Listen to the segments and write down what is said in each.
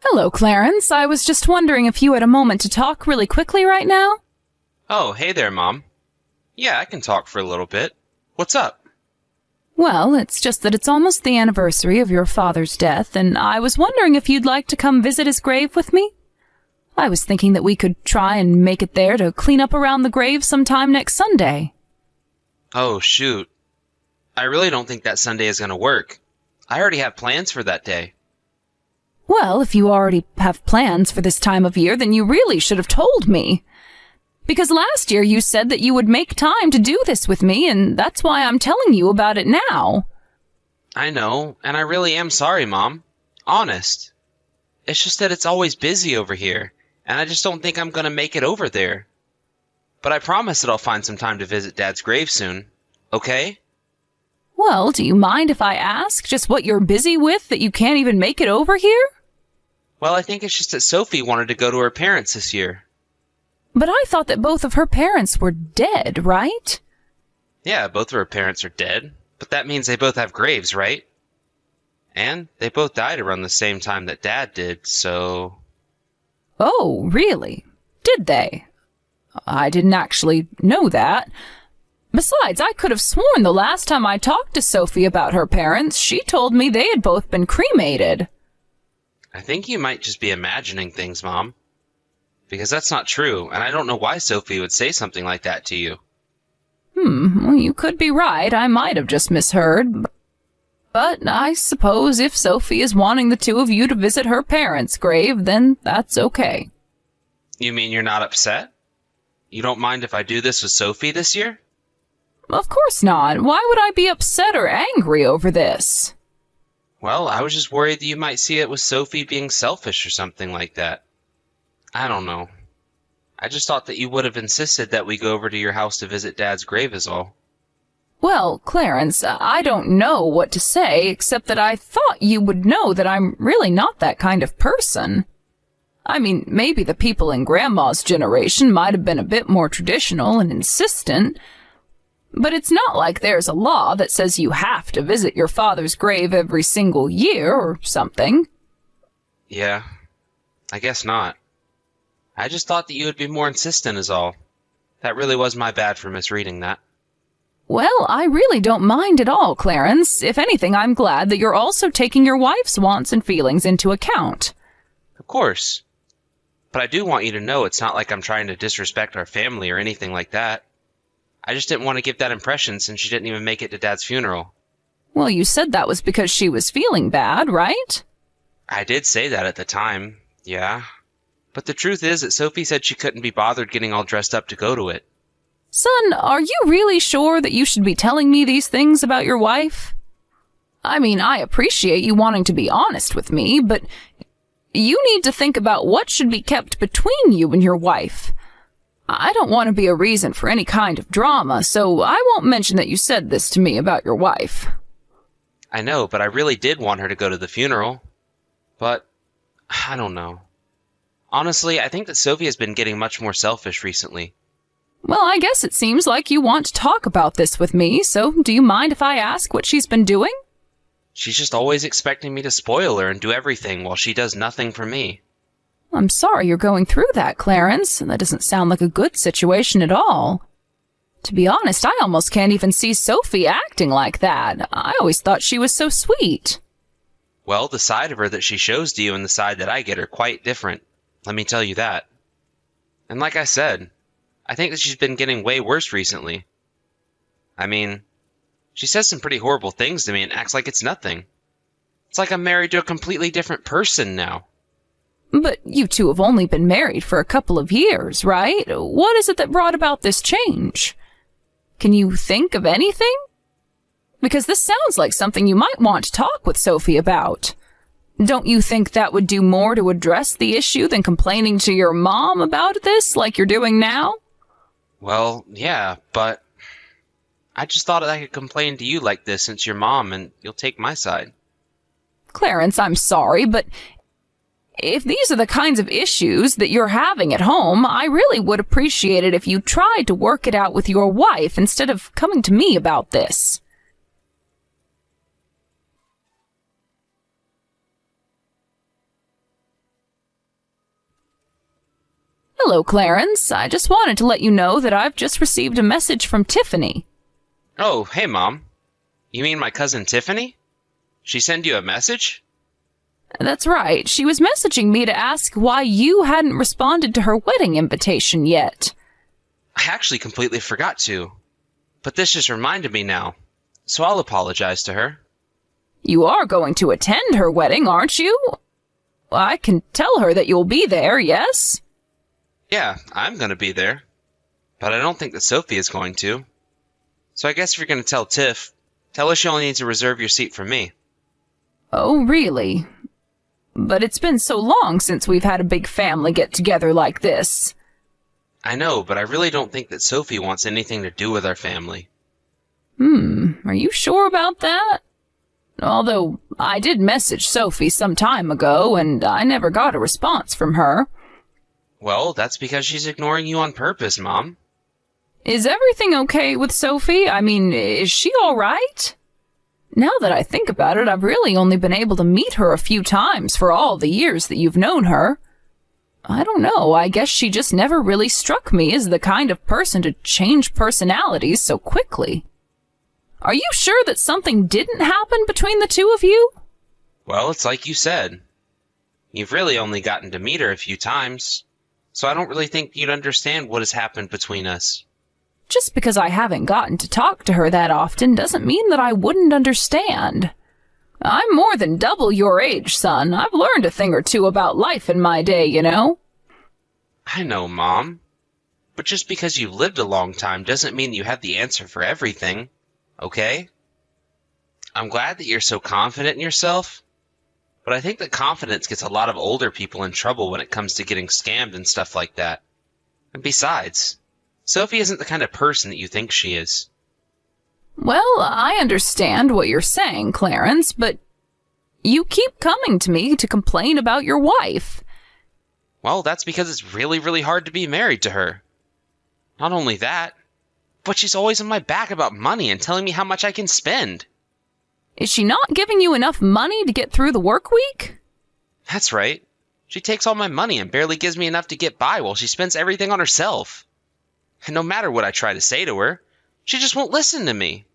Hello, Clarence. I was just wondering if you had a moment to talk really quickly right now? Oh, hey there, Mom. Yeah, I can talk for a little bit. What's up? Well, it's just that it's almost the anniversary of your father's death, and I was wondering if you'd like to come visit his grave with me? I was thinking that we could try and make it there to clean up around the grave sometime next Sunday. Oh, shoot. I really don't think that Sunday is going to work. I already have plans for that day. Well, if you already have plans for this time of year, then you really should have told me. Because last year you said that you would make time to do this with me, and that's why I'm telling you about it now. I know, and I really am sorry, Mom. Honest. It's just that it's always busy over here, and I just don't think I'm going to make it over there. But I promise that I'll find some time to visit Dad's grave soon. Okay? Well, do you mind if I ask just what you're busy with that you can't even make it over here? Well, I think it's just that Sophie wanted to go to her parents this year. But I thought that both of her parents were dead, right? Yeah, both of her parents are dead, but that means they both have graves, right? And they both died around the same time that Dad did, so... Oh, really? Did they? I didn't actually know that. Besides, I could have sworn the last time I talked to Sophie about her parents, she told me they had both been cremated. I think you might just be imagining things, Mom. Because that's not true, and I don't know why Sophie would say something like that to you. Well, you could be right. I might have just misheard. But I suppose if Sophie is wanting the two of you to visit her parents' grave, then that's okay. You mean you're not upset? You don't mind if I do this with Sophie this year? Of course not. Why would I be upset or angry over this? Well, I was just worried that you might see it with Sophie being selfish or something like that. I don't know. I just thought that you would have insisted that we go over to your house to visit Dad's grave is all. Well, Clarence, I don't know what to say, except that I thought you would know that I'm really not that kind of person. I mean, maybe the people in Grandma's generation might have been a bit more traditional and insistent, but it's not like there's a law that says you have to visit your father's grave every single year or something. Yeah, I guess not. I just thought that you would be more insistent is all. That really was my bad for misreading that. Well, I really don't mind at all, Clarence. If anything, I'm glad that you're also taking your wife's wants and feelings into account. Of course. But I do want you to know it's not like I'm trying to disrespect our family or anything like that. I just didn't want to give that impression since she didn't even make it to Dad's funeral. Well, you said that was because she was feeling bad, right? I did say that at the time, yeah. But the truth is that Sophie said she couldn't be bothered getting all dressed up to go to it. Son, are you really sure that you should be telling me these things about your wife? I mean, I appreciate you wanting to be honest with me, but you need to think about what should be kept between you and your wife. I don't want to be a reason for any kind of drama, so I won't mention that you said this to me about your wife. I know, but I really did want her to go to the funeral. But, I don't know. Honestly, I think that Sophie has been getting much more selfish recently. Well, I guess it seems like you want to talk about this with me, so do you mind if I ask what she's been doing? She's just always expecting me to spoil her and do everything while she does nothing for me. I'm sorry you're going through that, Clarence. That doesn't sound like a good situation at all. To be honest, I almost can't even see Sophie acting like that. I always thought she was so sweet. Well, the side of her that she shows to you and the side that I get are quite different. Let me tell you that. And like I said, I think that she's been getting way worse recently. I mean, she says some pretty horrible things to me and acts like it's nothing. It's like I'm married to a completely different person now. But you two have only been married for a couple of years, right? What is it that brought about this change? Can you think of anything? Because this sounds like something you might want to talk with Sophie about. Don't you think that would do more to address the issue than complaining to your mom about this like you're doing now? Well, yeah, but I just thought I could complain to you like this since you're mom and you'll take my side. Clarence, I'm sorry, but if these are the kinds of issues that you're having at home, I really would appreciate it if you tried to work it out with your wife instead of coming to me about this. Hello, Clarence. I just wanted to let you know that I've just received a message from Tiffany. Oh, hey, Mom. You mean my cousin Tiffany? She sent you a message? That's right. She was messaging me to ask why you hadn't responded to her wedding invitation yet. I actually completely forgot to. But this just reminded me now, so I'll apologize to her. You are going to attend her wedding, aren't you? I can tell her that you'll be there, yes? Yeah, I'm going to be there. But I don't think that Sophie is going to. So I guess if you're going to tell Tiff, tell her she only needs to reserve your seat for me. Oh, really? But it's been so long since we've had a big family get-together like this. I know, but I really don't think that Sophie wants anything to do with our family. Are you sure about that? Although, I did message Sophie some time ago, and I never got a response from her. Well, that's because she's ignoring you on purpose, Mom. Is everything okay with Sophie? I mean, is she all right? Now that I think about it, I've really only been able to meet her a few times for all the years that you've known her. I don't know, I guess she just never really struck me as the kind of person to change personalities so quickly. Are you sure that something didn't happen between the two of you? Well, it's like you said. You've really only gotten to meet her a few times, so I don't really think you'd understand what has happened between us. Just because I haven't gotten to talk to her that often doesn't mean that I wouldn't understand. I'm more than double your age, son. I've learned a thing or two about life in my day, you know. I know, Mom. But just because you've lived a long time doesn't mean you have the answer for everything, okay? I'm glad that you're so confident in yourself, but I think that confidence gets a lot of older people in trouble when it comes to getting scammed and stuff like that. And besides, Sophie isn't the kind of person that you think she is. Well, I understand what you're saying, Clarence, but you keep coming to me to complain about your wife. Well, that's because it's really, really hard to be married to her. Not only that, but she's always on my back about money and telling me how much I can spend. Is she not giving you enough money to get through the work week? That's right. She takes all my money and barely gives me enough to get by while she spends everything on herself. And no matter what I try to say to her, she just won't listen to me.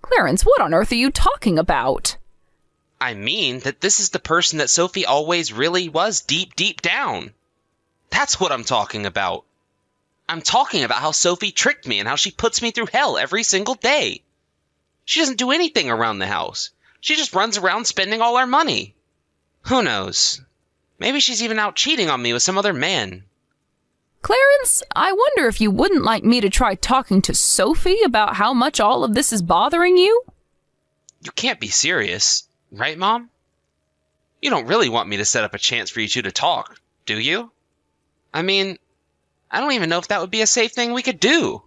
Clarence, what on earth are you talking about? I mean that this is the person that Sophie always really was deep, deep down. That's what I'm talking about. I'm talking about how Sophie tricked me and how she puts me through hell every single day. She doesn't do anything around the house. She just runs around spending all our money. Who knows? Maybe she's even out cheating on me with some other man. Clarence, I wonder if you wouldn't like me to try talking to Sophie about how much all of this is bothering you? You can't be serious, right, Mom? You don't really want me to set up a chance for you two to talk, do you? I mean, I don't even know if that would be a safe thing we could do.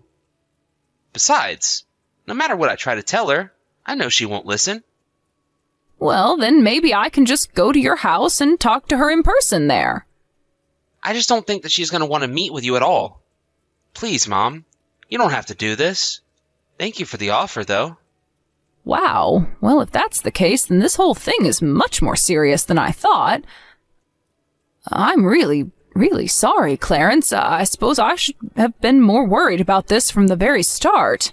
Besides, no matter what I try to tell her, I know she won't listen. Well, then maybe I can just go to your house and talk to her in person there. I just don't think that she's going to want to meet with you at all. Please, Mom, you don't have to do this. Thank you for the offer, though. Wow. Well, if that's the case, then this whole thing is much more serious than I thought. I'm really sorry, Clarence. I suppose I should have been more worried about this from the very start.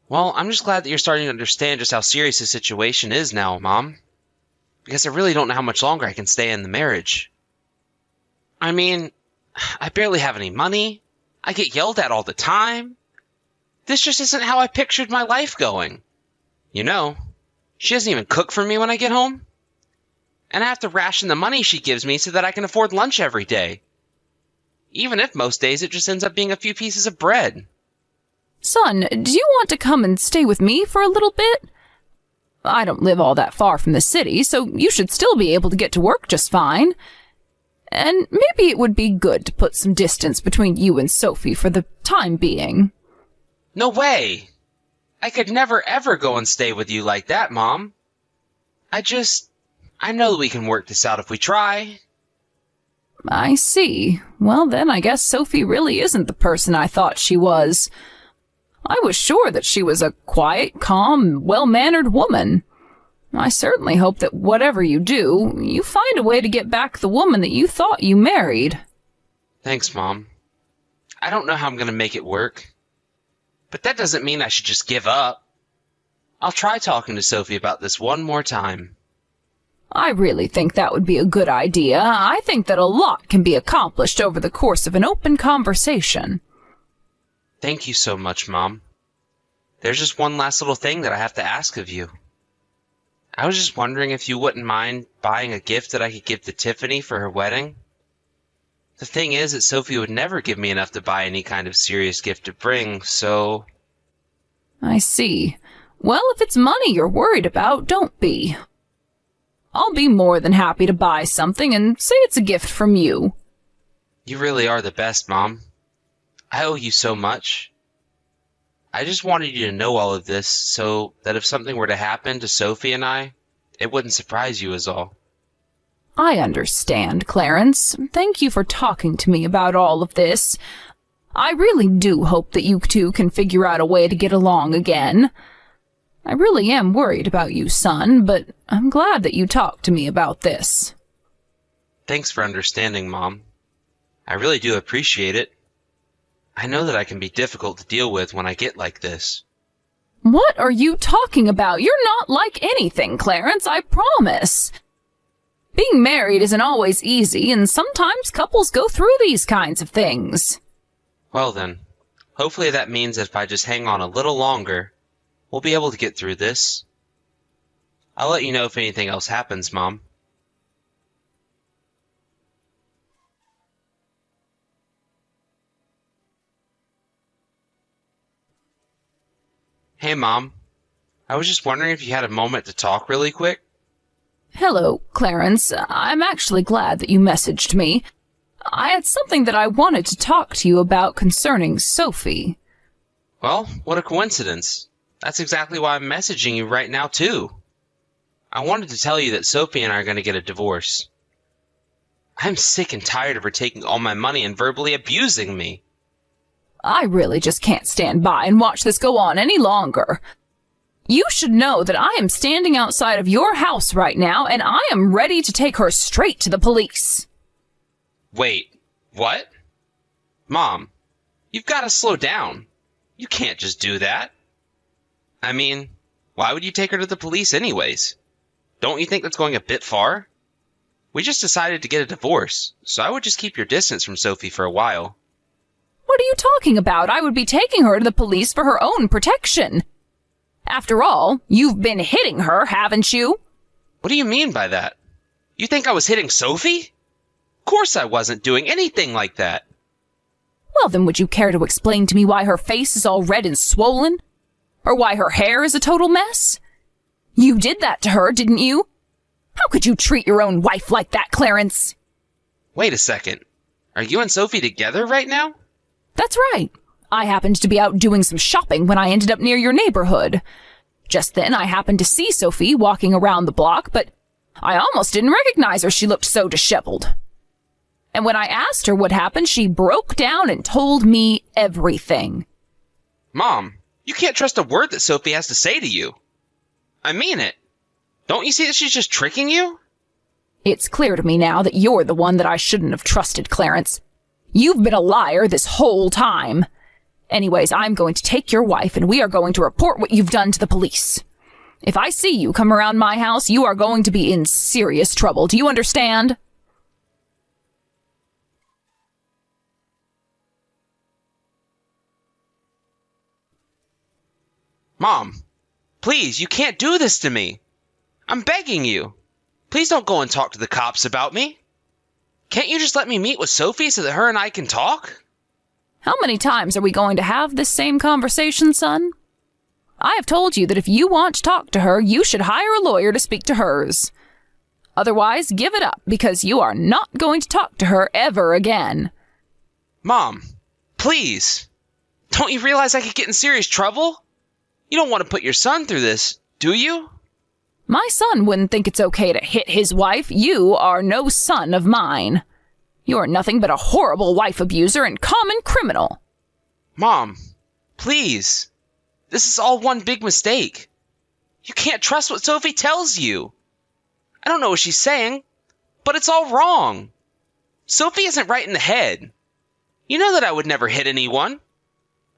Well, I'm just glad that you're starting to understand just how serious the situation is now, Mom. Because I really don't know how much longer I can stay in the marriage. I mean, I barely have any money. I get yelled at all the time. This just isn't how I pictured my life going. You know, she doesn't even cook for me when I get home. And I have to ration the money she gives me so that I can afford lunch every day. Even if most days it just ends up being a few pieces of bread. Son, do you want to come and stay with me for a little bit? I don't live all that far from the city, so you should still be able to get to work just fine. And maybe it would be good to put some distance between you and Sophie for the time being. No way! I could never ever go and stay with you like that, Mom. I know that we can work this out if we try. I see. Well, then I guess Sophie really isn't the person I thought she was. I was sure that she was a quiet, calm, well-mannered woman. I certainly hope that whatever you do, you find a way to get back the woman that you thought you married. Thanks, Mom. I don't know how I'm going to make it work. But that doesn't mean I should just give up. I'll try talking to Sophie about this one more time. I really think that would be a good idea. I think that a lot can be accomplished over the course of an open conversation. Thank you so much, Mom. There's just one last little thing that I have to ask of you. I was just wondering if you wouldn't mind buying a gift that I could give to Tiffany for her wedding. The thing is that Sophie would never give me enough to buy any kind of serious gift to bring, so... I see. Well, if it's money you're worried about, don't be. I'll be more than happy to buy something and say it's a gift from you. You really are the best, Mom. I owe you so much. I just wanted you to know all of this so that if something were to happen to Sophie and I, it wouldn't surprise you is all. I understand, Clarence. Thank you for talking to me about all of this. I really do hope that you two can figure out a way to get along again. I really am worried about you, son, but I'm glad that you talked to me about this. Thanks for understanding, Mom. I really do appreciate it. I know that I can be difficult to deal with when I get like this. What are you talking about? You're not like anything, Clarence, I promise. Being married isn't always easy, and sometimes couples go through these kinds of things. Well then, hopefully that means that if I just hang on a little longer, we'll be able to get through this. I'll let you know if anything else happens, Mom. Hey, Mom. I was just wondering if you had a moment to talk really quick. Hello, Clarence. I'm actually glad that you messaged me. I had something that I wanted to talk to you about concerning Sophie. Well, what a coincidence. That's exactly why I'm messaging you right now, too. I wanted to tell you that Sophie and I are going to get a divorce. I'm sick and tired of her taking all my money and verbally abusing me. I really just can't stand by and watch this go on any longer. You should know that I am standing outside of your house right now, and I am ready to take her straight to the police. Wait, what? Mom, you've got to slow down. You can't just do that. I mean, why would you take her to the police anyways? Don't you think that's going a bit far? We just decided to get a divorce, so I would just keep your distance from Sophie for a while. What are you talking about? I would be taking her to the police for her own protection. After all, you've been hitting her, haven't you? What do you mean by that? You think I was hitting Sophie? Of course I wasn't doing anything like that. Well, then would you care to explain to me why her face is all red and swollen? Or why her hair is a total mess? You did that to her, didn't you? How could you treat your own wife like that, Clarence? Wait a second. Are you and Sophie together right now? That's right. I happened to be out doing some shopping when I ended up near your neighborhood. Just then, I happened to see Sophie walking around the block, but I almost didn't recognize her. She looked so disheveled. And when I asked her what happened, she broke down and told me everything. Mom, you can't trust a word that Sophie has to say to you. I mean it. Don't you see that she's just tricking you? It's clear to me now that you're the one that I shouldn't have trusted, Clarence. You've been a liar this whole time. Anyways, I'm going to take your wife and we are going to report what you've done to the police. If I see you come around my house, you are going to be in serious trouble. Do you understand? Mom, please, you can't do this to me. I'm begging you. Please don't go and talk to the cops about me. Can't you just let me meet with Sophie so that her and I can talk? How many times are we going to have this same conversation, son? I have told you that if you want to talk to her, you should hire a lawyer to speak to hers. Otherwise, give it up, because you are not going to talk to her ever again. Mom, please. Don't you realize I could get in serious trouble? You don't want to put your son through this, do you? My son wouldn't think it's okay to hit his wife. You are no son of mine. You're nothing but a horrible wife abuser and common criminal. Mom, please. This is all one big mistake. You can't trust what Sophie tells you. I don't know what she's saying, but it's all wrong. Sophie isn't right in the head. You know that I would never hit anyone.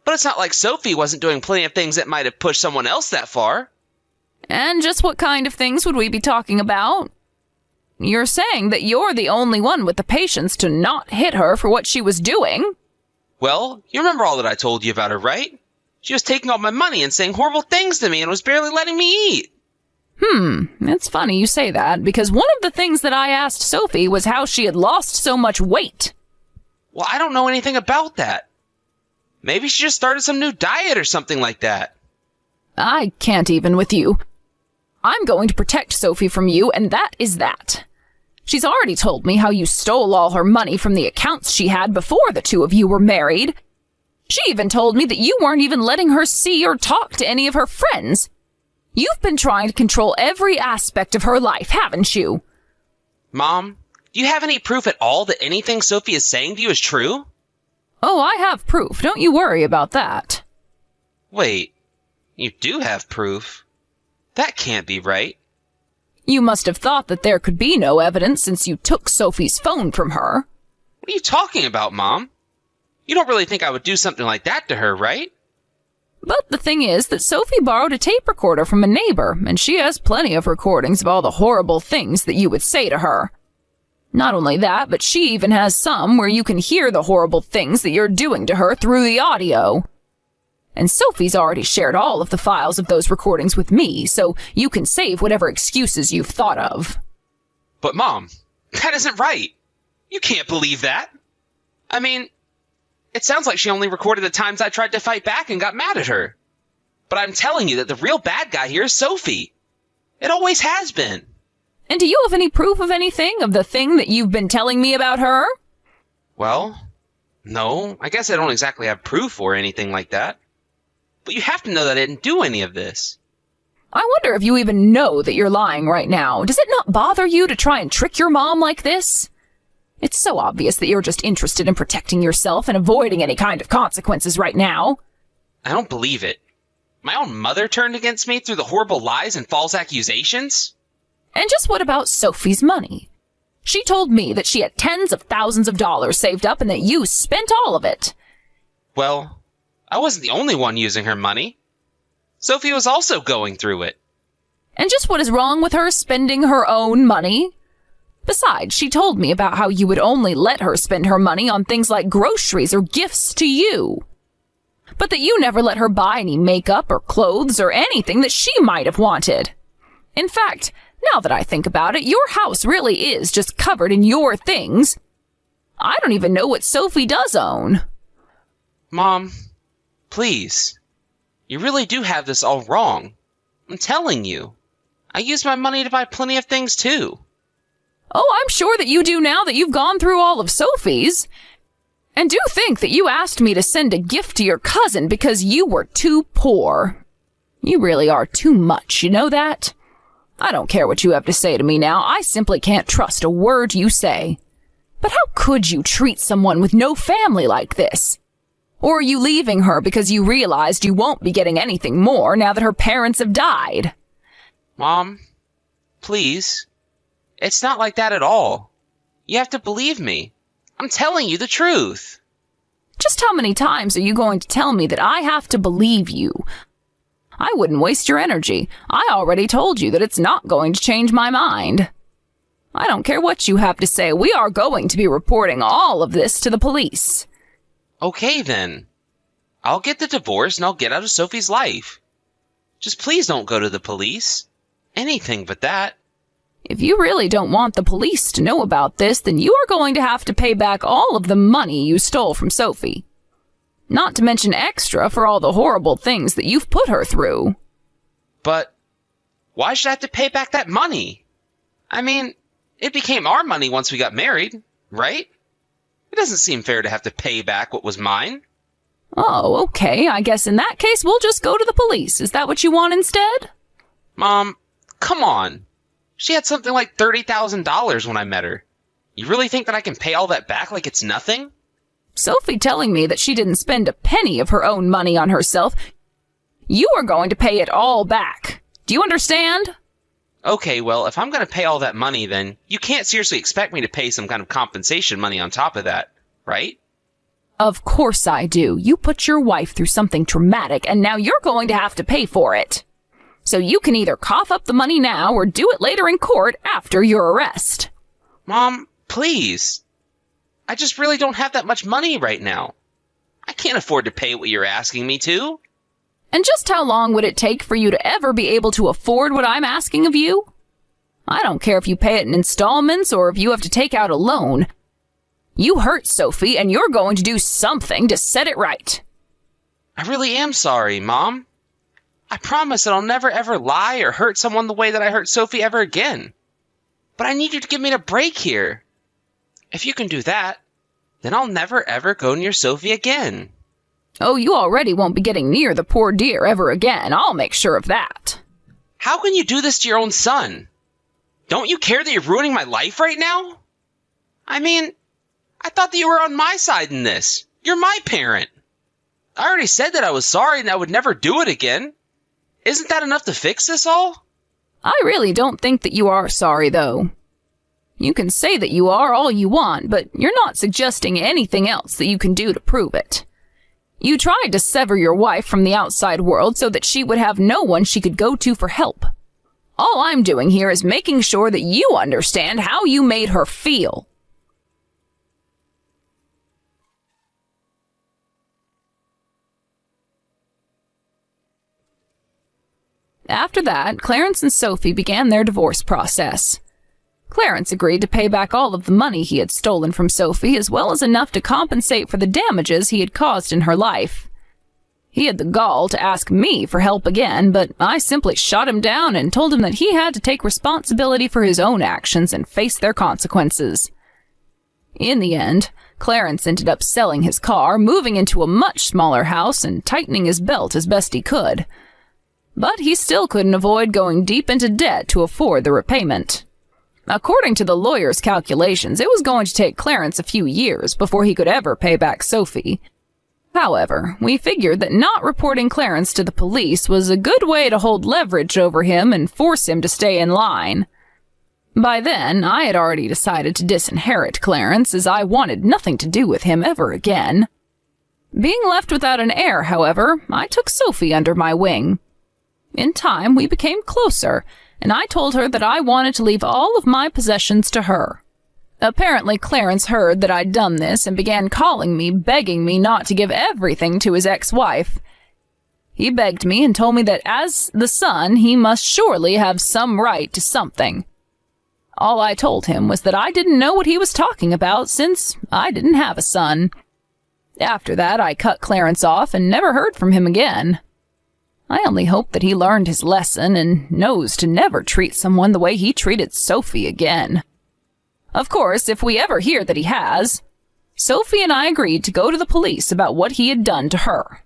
But it's not like Sophie wasn't doing plenty of things that might have pushed someone else that far. And just what kind of things would we be talking about? You're saying that you're the only one with the patience to not hit her for what she was doing? Well, you remember all that I told you about her, right? She was taking all my money and saying horrible things to me and was barely letting me eat. It's funny you say that, because one of the things that I asked Sophie was how she had lost so much weight. Well, I don't know anything about that. Maybe she just started some new diet or something like that. I can't even with you. I'm going to protect Sophie from you, and that is that. She's already told me how you stole all her money from the accounts she had before the two of you were married. She even told me that you weren't even letting her see or talk to any of her friends. You've been trying to control every aspect of her life, haven't you? Mom, do you have any proof at all that anything Sophie is saying to you is true? Oh, I have proof. Don't you worry about that. Wait, you do have proof? That can't be right. You must have thought that there could be no evidence since you took Sophie's phone from her. What are you talking about, Mom? You don't really think I would do something like that to her, right? But the thing is that Sophie borrowed a tape recorder from a neighbor, and she has plenty of recordings of all the horrible things that you would say to her. Not only that, but she even has some where you can hear the horrible things that you're doing to her through the audio. And Sophie's already shared all of the files of those recordings with me, so you can save whatever excuses you've thought of. But Mom, that isn't right. You can't believe that. I mean, it sounds like she only recorded the times I tried to fight back and got mad at her. But I'm telling you that the real bad guy here is Sophie. It always has been. And do you have any proof of anything, of the thing that you've been telling me about her? Well, no, I guess I don't exactly have proof or anything like that. But you have to know that I didn't do any of this. I wonder if you even know that you're lying right now. Does it not bother you to try and trick your mom like this? It's so obvious that you're just interested in protecting yourself and avoiding any kind of consequences right now. I don't believe it. My own mother turned against me through the horrible lies and false accusations? And just what about Sophie's money? She told me that she had tens of thousands of dollars saved up and that you spent all of it. Well, I wasn't the only one using her money. Sophie was also going through it. And just what is wrong with her spending her own money? Besides, she told me about how you would only let her spend her money on things like groceries or gifts to you. But that you never let her buy any makeup or clothes or anything that she might have wanted. In fact, now that I think about it, your house really is just covered in your things. I don't even know what Sophie does own. Mom, please. You really do have this all wrong. I'm telling you. I use my money to buy plenty of things too. Oh, I'm sure that you do now that you've gone through all of Sophie's. And do think that you asked me to send a gift to your cousin because you were too poor. You really are too much, you know that? I don't care what you have to say to me now. I simply can't trust a word you say. But how could you treat someone with no family like this? Or are you leaving her because you realized you won't be getting anything more now that her parents have died? Mom, please. It's not like that at all. You have to believe me. I'm telling you the truth. Just how many times are you going to tell me that I have to believe you? I wouldn't waste your energy. I already told you that it's not going to change my mind. I don't care what you have to say. We are going to be reporting all of this to the police. Okay, then. I'll get the divorce and I'll get out of Sophie's life. Just please don't go to the police. Anything but that. If you really don't want the police to know about this, then you are going to have to pay back all of the money you stole from Sophie. Not to mention extra for all the horrible things that you've put her through. But why should I have to pay back that money? I mean, it became our money once we got married, right? It doesn't seem fair to have to pay back what was mine. Oh, okay. I guess in that case, we'll just go to the police. Is that what you want instead? Mom, come on. She had something like $30,000 when I met her. You really think that I can pay all that back like it's nothing? Sophie telling me that she didn't spend a penny of her own money on herself. You are going to pay it all back. Do you understand? Okay, well, if I'm going to pay all that money, then you can't seriously expect me to pay some kind of compensation money on top of that, right? Of course I do. You put your wife through something traumatic, and now you're going to have to pay for it. So you can either cough up the money now or do it later in court after your arrest. Mom, please. I just really don't have that much money right now. I can't afford to pay what you're asking me to. And just how long would it take for you to ever be able to afford what I'm asking of you? I don't care if you pay it in installments or if you have to take out a loan. You hurt Sophie, and you're going to do something to set it right. I really am sorry, Mom. I promise that I'll never ever lie or hurt someone the way that I hurt Sophie ever again. But I need you to give me a break here. If you can do that, then I'll never ever go near Sophie again. Oh, you already won't be getting near the poor dear ever again. I'll make sure of that. How can you do this to your own son? Don't you care that you're ruining my life right now? I mean, I thought that you were on my side in this. You're my parent. I already said that I was sorry and I would never do it again. Isn't that enough to fix this all? I really don't think that you are sorry, though. You can say that you are all you want, but you're not suggesting anything else that you can do to prove it. You tried to sever your wife from the outside world so that she would have no one she could go to for help. All I'm doing here is making sure that you understand how you made her feel. After that, Clarence and Sophie began their divorce process. Clarence agreed to pay back all of the money he had stolen from Sophie, as well as enough to compensate for the damages he had caused in her life. He had the gall to ask me for help again, but I simply shot him down and told him that he had to take responsibility for his own actions and face their consequences. In the end, Clarence ended up selling his car, moving into a much smaller house, and tightening his belt as best he could. But he still couldn't avoid going deep into debt to afford the repayment. According to the lawyer's calculations, it was going to take Clarence a few years before he could ever pay back Sophie. However, we figured that not reporting Clarence to the police was a good way to hold leverage over him and force him to stay in line. By then, I had already decided to disinherit Clarence, as I wanted nothing to do with him ever again. Being left without an heir, however, I took Sophie under my wing. In time, we became closer, and I told her that I wanted to leave all of my possessions to her. Apparently, Clarence heard that I'd done this and began calling me, begging me not to give everything to his ex-wife. He begged me and told me that as the son, he must surely have some right to something. All I told him was that I didn't know what he was talking about, since I didn't have a son. After that, I cut Clarence off and never heard from him again. I only hope that he learned his lesson and knows to never treat someone the way he treated Sophie again. Of course, if we ever hear that he has, Sophie and I agreed to go to the police about what he had done to her.